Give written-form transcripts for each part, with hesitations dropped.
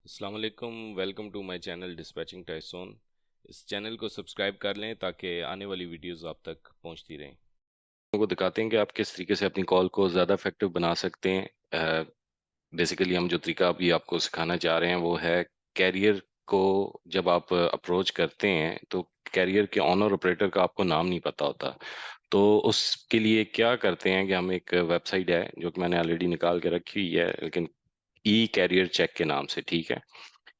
अस्सलाम वालेकुम, welcome to my channel dispatching Tyson. इस चैनल को सब्सक्राइब कर लें ताकि आने वाली वीडियोस आप तक पहुंचती रहें। को दिखाते हैं कि आप किस तरीके से अपनी कॉल को ज़्यादा इफेक्टिव बना सकते हैं। बेसिकली हम जो तरीका अभी आपको सिखाना चाह रहे हैं वो है कैरियर को। जब आप अप्रोच करते हैं तो कैरियर के ऑनर ऑपरेटर का आपको नाम नहीं पता होता। तो उसके लिए क्या करते हैं कि हम एक वेबसाइट है जो कि मैंने ऑलरेडी निकाल के रखी हुई है, लेकिन ई कैरियर चेक के नाम से, ठीक है।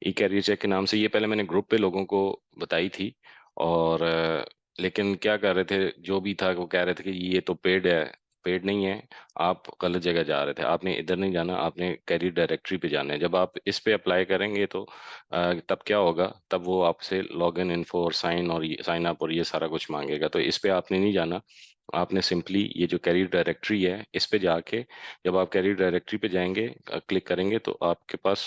ई कैरियर चेक के नाम से ये पहले मैंने ग्रुप पे लोगों को बताई थी। और लेकिन क्या कर रहे थे, जो भी था वो कह रहे थे कि ये तो पेड है। पेड नहीं है। आप गलत जगह जा रहे थे, आपने इधर नहीं जाना, आपने कैरियर डायरेक्टरी पे जाना है। जब आप इस पे अप्लाई करेंगे तो तब क्या होगा, तब वो आपसे लॉग इन इन्फो और साइन अप और ये सारा कुछ मांगेगा। तो इस पे आपने नहीं जाना। आपने सिंपली ये जो कैरियर डायरेक्टरी है इस पे जाके, जब आप कैरियर डायरेक्टरी पे जाएंगे, क्लिक करेंगे तो आपके पास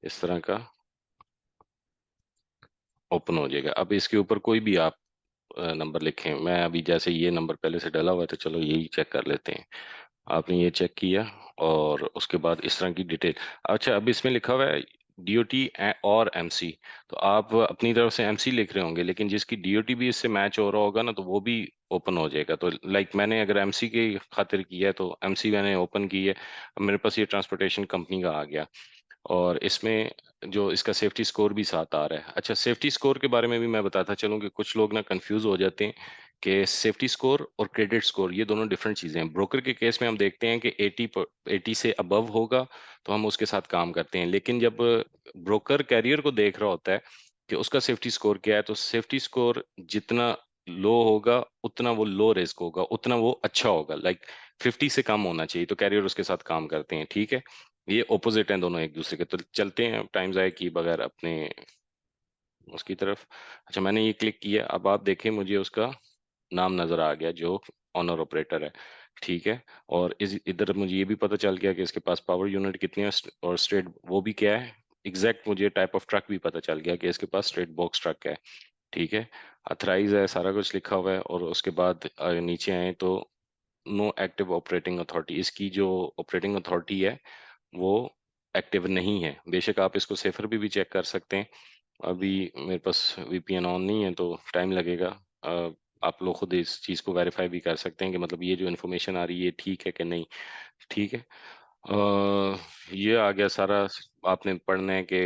इस तरह का ओपन हो जाएगा। अब इसके ऊपर कोई भी आप नंबर लिखें। मैं अभी जैसे ये नंबर पहले से डाला हुआ है तो चलो यही चेक कर लेते हैं। आपने ये चेक किया और उसके बाद इस तरह की डिटेल। अच्छा, अब इसमें लिखा हुआ है डीओटी और एमसी। तो आप अपनी तरफ से एमसी लिख रहे होंगे, लेकिन जिसकी डीओटी भी इससे मैच हो रहा होगा ना तो वो भी ओपन हो जाएगा। तो लाइक मैंने अगर एमसी की खातिर किया है तो एमसी मैंने ओपन की है। अब मेरे पास ये ट्रांसपोर्टेशन कंपनी का आ गया। और इसमें जो इसका सेफ्टी स्कोर भी साथ आ रहा है। अच्छा, सेफ्टी स्कोर के बारे में भी मैं बताता चलूँ कि कुछ लोग ना कंफ्यूज हो जाते हैं कि सेफ्टी स्कोर और क्रेडिट स्कोर ये दोनों डिफरेंट चीज़ें हैं। ब्रोकर के केस में हम देखते हैं कि 80 से अबव होगा तो हम उसके साथ काम करते हैं, लेकिन जब ब्रोकर कैरियर को देख रहा होता है कि उसका सेफ्टी स्कोर क्या है, तो सेफ्टी स्कोर जितना लो होगा उतना वो लो रिस्क होगा, उतना वो अच्छा होगा। लाइक 50 से कम होना चाहिए तो कैरियर उसके साथ काम करते हैं, ठीक है। ये ओपोजिट हैं दोनों एक दूसरे के। तो चलते हैं टाइम ज़ाया किए बगैर अपने उसकी तरफ। अच्छा, मैंने ये क्लिक किया, अब आप देखें मुझे उसका नाम नज़र आ गया जो ऑनर ऑपरेटर है, ठीक है। और इस इधर मुझे ये भी पता चल गया कि इसके पास पावर यूनिट कितनी है और स्ट्रेट वो भी क्या है। एग्जैक्ट मुझे टाइप ऑफ ट्रक भी पता चल गया कि इसके पास स्ट्रेट बॉक्स ट्रक है, ठीक है। अथराइज है, सारा कुछ लिखा हुआ है। और उसके बाद नीचे आए तो नो एक्टिव ऑपरेटिंग अथॉरिटी, इसकी जो ऑपरेटिंग अथॉरिटी है वो एक्टिव नहीं है। बेशक आप इसको सेफर भी चेक कर सकते हैं। अभी मेरे पास वीपीएन ऑन नहीं है तो टाइम लगेगा। आप लोग खुद इस चीज़ को वेरीफाई भी कर सकते हैं कि मतलब ये जो इन्फॉर्मेशन आ रही है ये ठीक है कि नहीं, ठीक है। ये आ गया सारा। आपने पढ़ना है कि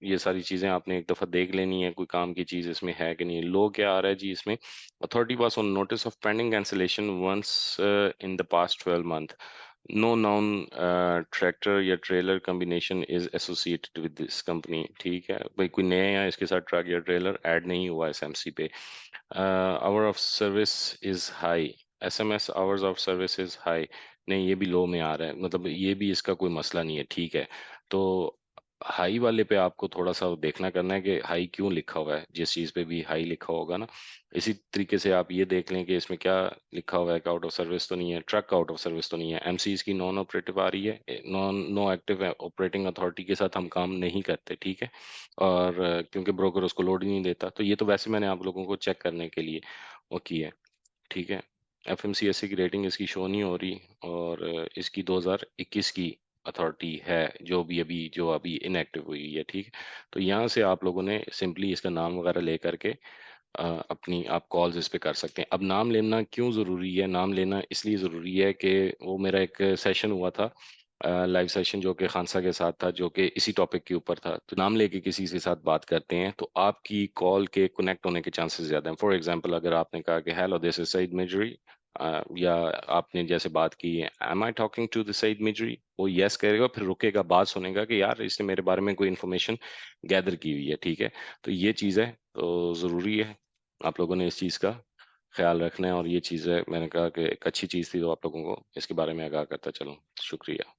ये सारी चीज़ें आपने एक दफ़ा देख लेनी है, कोई काम की चीज़ इसमें है कि नहीं। लो क्या आ रहा है जी इसमें, authority pass on notice of pending cancellation once in the past 12 month. No non tractor या trailer combination is associated with this company, ठीक है भाई। कोई नया है इसके साथ ट्रक या ट्रेलर ऐड नहीं हुआ एस एम सी पे। Hour of service is high, SMS hours of service is high. नहीं, ये भी लो में आ रहा है, मतलब ये भी इसका कोई मसला नहीं है, ठीक है। तो हाई वाले पे आपको थोड़ा सा देखना करना है कि हाई क्यों लिखा हुआ है, जिस चीज़ पे भी हाई लिखा होगा ना। इसी तरीके से आप ये देख लें कि इसमें क्या लिखा हुआ है कि आउट ऑफ सर्विस तो नहीं है, ट्रक आउट ऑफ सर्विस तो नहीं है, एमसी इसकी नॉन ऑपरेटिव आ रही है, नो एक्टिव ऑपरेटिंग अथॉरिटी के साथ हम काम नहीं करते, ठीक है। और क्योंकि ब्रोकर उसको लोड ही नहीं देता, तो ये तो वैसे मैंने आप लोगों को चेक करने के लिए वो की है, ठीक है। एफएमसीएससी की रेटिंग इसकी शो नहीं हो रही। और इसकी 2021 की अथॉरिटी है जो अभी इनएक्टिव हुई है, ठीक है। तो यहाँ से आप लोगों ने सिंपली इसका नाम वगैरह ले करके अपनी आप कॉल्स इस पे कर सकते हैं। अब नाम लेना क्यों ज़रूरी है, नाम लेना इसलिए ज़रूरी है कि वो मेरा एक सेशन हुआ था, लाइव सेशन, जो कि खानसा के साथ था, जो कि इसी टॉपिक के ऊपर था। तो नाम लेके किसी के साथ बात करते हैं तो आपकी कॉल के कनेक्ट होने के चांसेस ज़्यादा हैं। फॉर एग्जांपल, अगर आपने कहा कि hello this is Saeed Mizri, या आपने जैसे बात की है am I talking to the Saeed Mizri, वो यस करेगा, फिर रुकेगा, बात सुनेगा कि यार इसने मेरे बारे में कोई इन्फॉर्मेशन गैदर की हुई है, ठीक है। तो ये चीज़ है, तो ज़रूरी है आप लोगों ने इस चीज़ का ख्याल रखना है। और ये चीज़ है, मैंने कहा कि एक अच्छी चीज़ थी तो आप लोगों को इसके बारे में आगाह करता चलूँ। शुक्रिया।